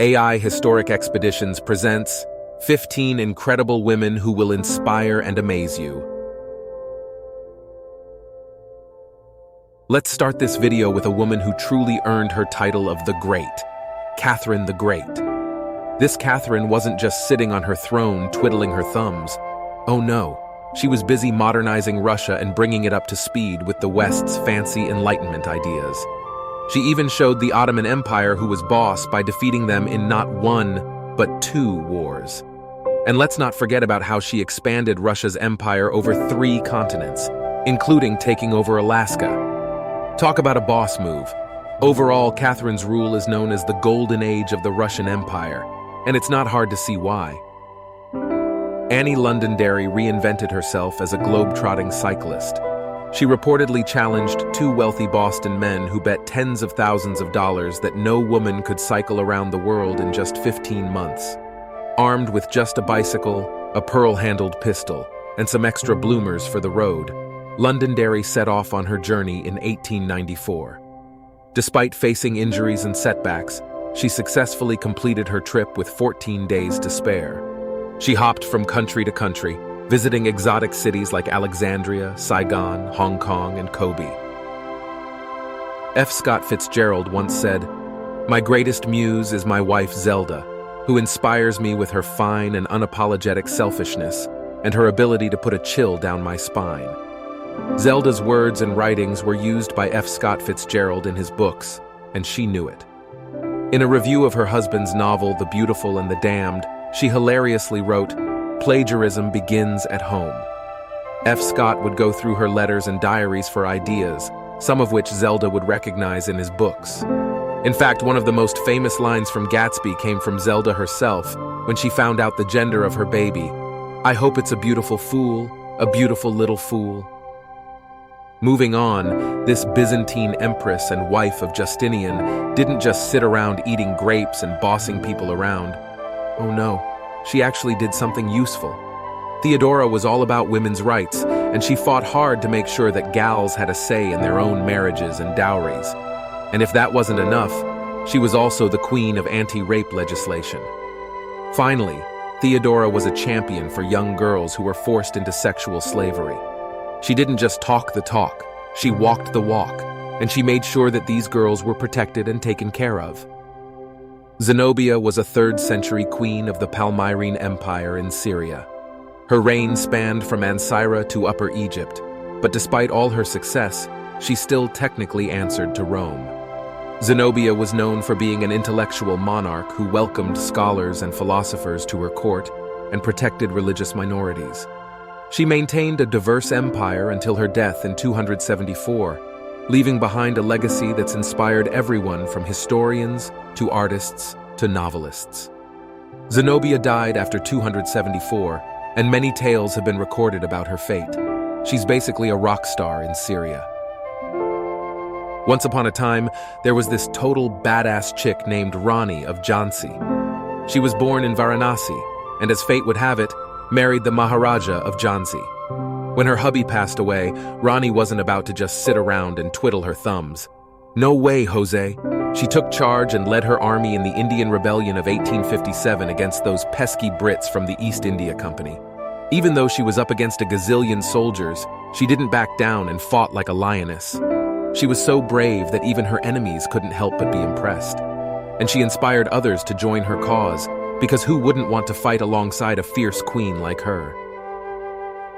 AI Historic Expeditions presents 15 incredible women who will inspire and amaze you. Let's start this video with a woman who truly earned her title of the Great, Catherine the Great. This Catherine wasn't just sitting on her throne twiddling her thumbs. Oh no, she was busy modernizing Russia and bringing it up to speed with the West's fancy Enlightenment ideas. She even showed the Ottoman Empire who was boss by defeating them in not one, but 2 wars. And let's not forget about how she expanded Russia's empire over 3 continents, including taking over Alaska. Talk about a boss move. Overall, Catherine's rule is known as the Golden Age of the Russian Empire, and it's not hard to see why. Annie Londonderry reinvented herself as a globe-trotting cyclist. She reportedly challenged 2 wealthy Boston men who bet tens of thousands of dollars that no woman could cycle around the world in just 15 months. Armed with just a bicycle, a pearl-handled pistol, and some extra bloomers for the road, Londonderry set off on her journey in 1894. Despite facing injuries and setbacks, she successfully completed her trip with 14 days to spare. She hopped from country to country, visiting exotic cities like Alexandria, Saigon, Hong Kong, and Kobe. F. Scott Fitzgerald once said, "My greatest muse is my wife Zelda, who inspires me with her fine and unapologetic selfishness and her ability to put a chill down my spine." Zelda's words and writings were used by F. Scott Fitzgerald in his books, and she knew it. In a review of her husband's novel The Beautiful and the Damned, she hilariously wrote, "Plagiarism begins at home." F. Scott would go through her letters and diaries for ideas, some of which Zelda would recognize in his books. In fact, one of the most famous lines from Gatsby came from Zelda herself when she found out the gender of her baby. "I hope it's a beautiful fool, a beautiful little fool." Moving on, this Byzantine empress and wife of Justinian didn't just sit around eating grapes and bossing people around. Oh no, she actually did something useful. Theodora was all about women's rights, and she fought hard to make sure that gals had a say in their own marriages and dowries. And if that wasn't enough, she was also the queen of anti-rape legislation. Finally, Theodora was a champion for young girls who were forced into sexual slavery. She didn't just talk the talk, she walked the walk, and she made sure that these girls were protected and taken care of. Zenobia was a 3rd century queen of the Palmyrene Empire in Syria. Her reign spanned from Ankara to Upper Egypt, but despite all her success, she still technically answered to Rome. Zenobia was known for being an intellectual monarch who welcomed scholars and philosophers to her court and protected religious minorities. She maintained a diverse empire until her death in 274, leaving behind a legacy that's inspired everyone from historians to artists to novelists. Zenobia died after 274, and many tales have been recorded about her fate. She's basically a rock star in Syria. Once upon a time, there was this total badass chick named Rani of Jhansi. She was born in Varanasi, and as fate would have it, married the Maharaja of Jhansi. When her hubby passed away, Rani wasn't about to just sit around and twiddle her thumbs. No way, Jose. She took charge and led her army in the Indian Rebellion of 1857 against those pesky Brits from the East India Company. Even though she was up against a gazillion soldiers, she didn't back down and fought like a lioness. She was so brave that even her enemies couldn't help but be impressed. And she inspired others to join her cause, because who wouldn't want to fight alongside a fierce queen like her?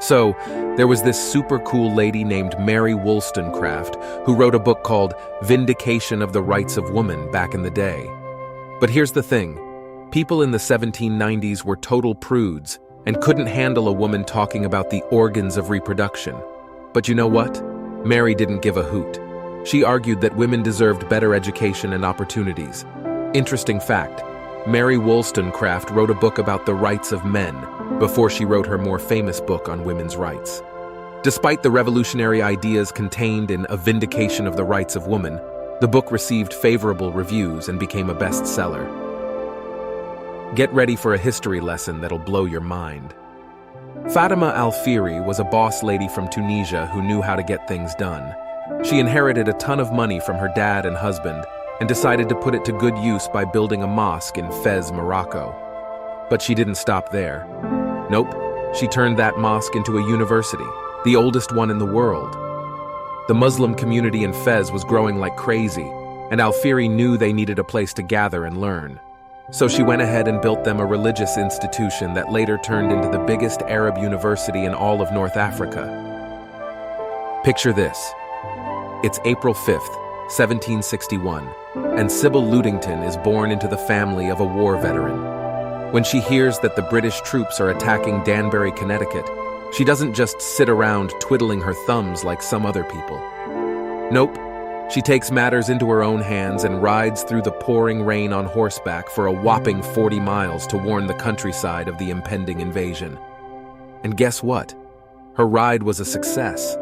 So, there was this super cool lady named Mary Wollstonecraft who wrote a book called Vindication of the Rights of Woman back in the day. But here's the thing, people in the 1790s were total prudes and couldn't handle a woman talking about the organs of reproduction. But you know what? Mary didn't give a hoot. She argued that women deserved better education and opportunities. Interesting fact, Mary Wollstonecraft wrote a book about the rights of men before she wrote her more famous book on women's rights. Despite the revolutionary ideas contained in A Vindication of the Rights of Woman, the book received favorable reviews and became a bestseller. Get ready for a history lesson that'll blow your mind. Fatima al-Fihriya was a boss lady from Tunisia who knew how to get things done. She inherited a ton of money from her dad and husband, and decided to put it to good use by building a mosque in Fez, Morocco. But she didn't stop there. Nope, she turned that mosque into a university, the oldest one in the world. The Muslim community in Fez was growing like crazy, and al-Fihriya knew they needed a place to gather and learn. So she went ahead and built them a religious institution that later turned into the biggest Arab university in all of North Africa. Picture this. It's April 5th, 1761, and Sybil Ludington is born into the family of a war veteran. When she hears that the British troops are attacking Danbury, Connecticut, she doesn't just sit around twiddling her thumbs like some other people. Nope. She takes matters into her own hands and rides through the pouring rain on horseback for a whopping 40 miles to warn the countryside of the impending invasion. And guess what? Her ride was a success.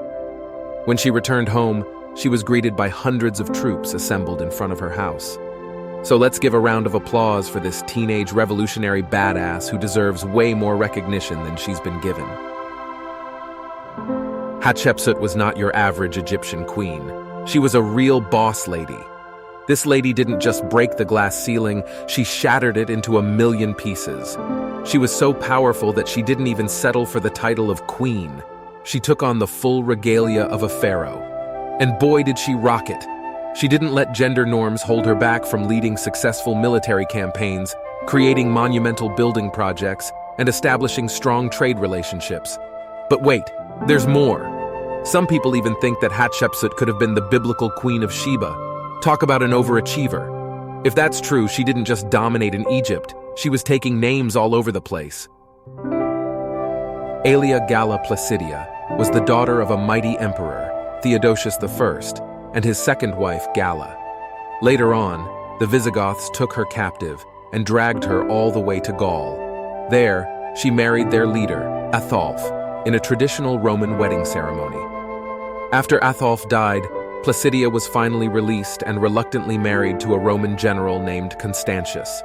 When she returned home, she was greeted by hundreds of troops assembled in front of her house. So let's give a round of applause for this teenage revolutionary badass who deserves way more recognition than she's been given. Hatshepsut was not your average Egyptian queen. She was a real boss lady. This lady didn't just break the glass ceiling, she shattered it into a million pieces. She was so powerful that she didn't even settle for the title of queen. She took on the full regalia of a pharaoh. And boy did she rock it. She didn't let gender norms hold her back from leading successful military campaigns, creating monumental building projects, and establishing strong trade relationships. But wait, there's more. Some people even think that Hatshepsut could have been the biblical queen of Sheba. Talk about an overachiever. If that's true, she didn't just dominate in Egypt, she was taking names all over the place. Galla Placidia was the daughter of a mighty emperor, Theodosius I, and his second wife, Galla. Later on, the Visigoths took her captive and dragged her all the way to Gaul. There, she married their leader, Atholf, in a traditional Roman wedding ceremony. After Atholf died, Placidia was finally released and reluctantly married to a Roman general named Constantius.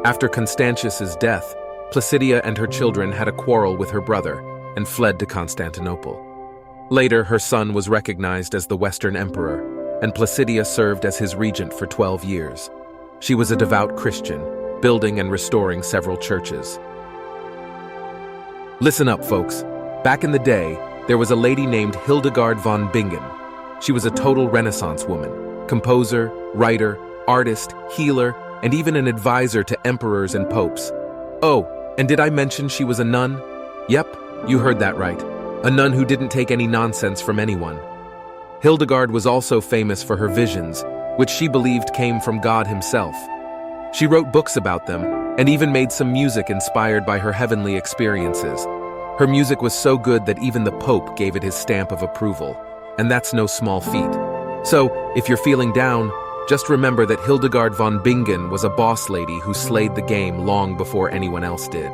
After Constantius's death, Placidia and her children had a quarrel with her brother and fled to Constantinople. Later, her son was recognized as the Western Emperor, and Placidia served as his regent for 12 years. She was a devout Christian, building and restoring several churches. Listen up, folks. Back in the day, there was a lady named Hildegard von Bingen. She was a total Renaissance woman, composer, writer, artist, healer, and even an advisor to emperors and popes. Oh, and did I mention she was a nun? Yep, you heard that right. A nun who didn't take any nonsense from anyone. Hildegard was also famous for her visions, which she believed came from God himself. She wrote books about them, and even made some music inspired by her heavenly experiences. Her music was so good that even the Pope gave it his stamp of approval, and that's no small feat. So, if you're feeling down, just remember that Hildegard von Bingen was a boss lady who slayed the game long before anyone else did.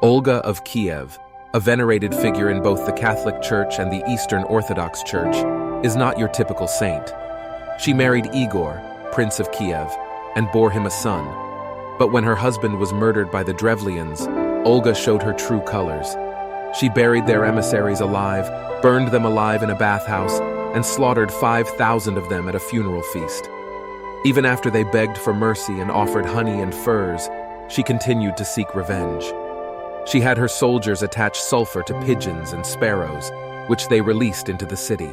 Olga of Kiev, a venerated figure in both the Catholic Church and the Eastern Orthodox Church, is not your typical saint. She married Igor, Prince of Kiev, and bore him a son. But when her husband was murdered by the Drevlians, Olga showed her true colors. She buried their emissaries alive, burned them alive in a bathhouse, and slaughtered 5,000 of them at a funeral feast. Even after they begged for mercy and offered honey and furs, she continued to seek revenge. She had her soldiers attach sulfur to pigeons and sparrows, which they released into the city.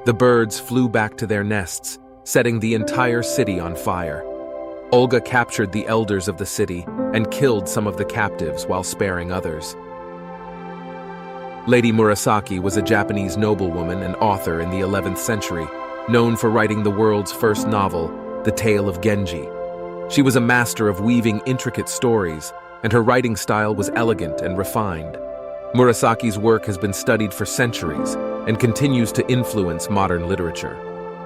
The birds flew back to their nests, setting the entire city on fire. Olga captured the elders of the city and killed some of the captives while sparing others. Lady Murasaki was a Japanese noblewoman and author in the 11th century, known for writing the world's first novel, The Tale of Genji. She was a master of weaving intricate stories, and her writing style was elegant and refined. Murasaki's work has been studied for centuries and continues to influence modern literature.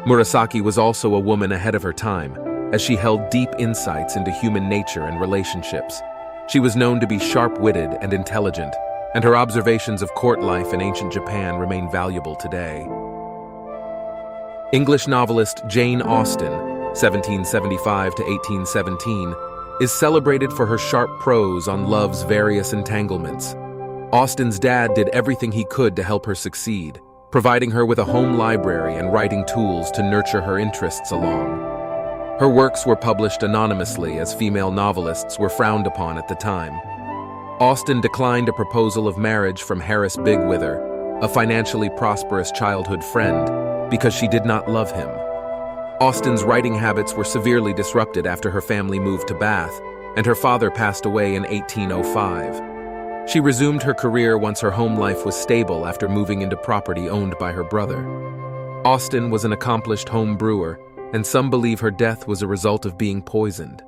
Murasaki was also a woman ahead of her time, as she held deep insights into human nature and relationships. She was known to be sharp-witted and intelligent, and her observations of court life in ancient Japan remain valuable today. English novelist Jane Austen, 1775 to 1817, is celebrated for her sharp prose on love's various entanglements. Austen's dad did everything he could to help her succeed, providing her with a home library and writing tools to nurture her interests along. Her works were published anonymously as female novelists were frowned upon at the time. Austen declined a proposal of marriage from Harris Bigwither, a financially prosperous childhood friend, because she did not love him. Austen's writing habits were severely disrupted after her family moved to Bath, and her father passed away in 1805. She resumed her career once her home life was stable after moving into property owned by her brother. Austen was an accomplished home brewer, and some believe her death was a result of being poisoned.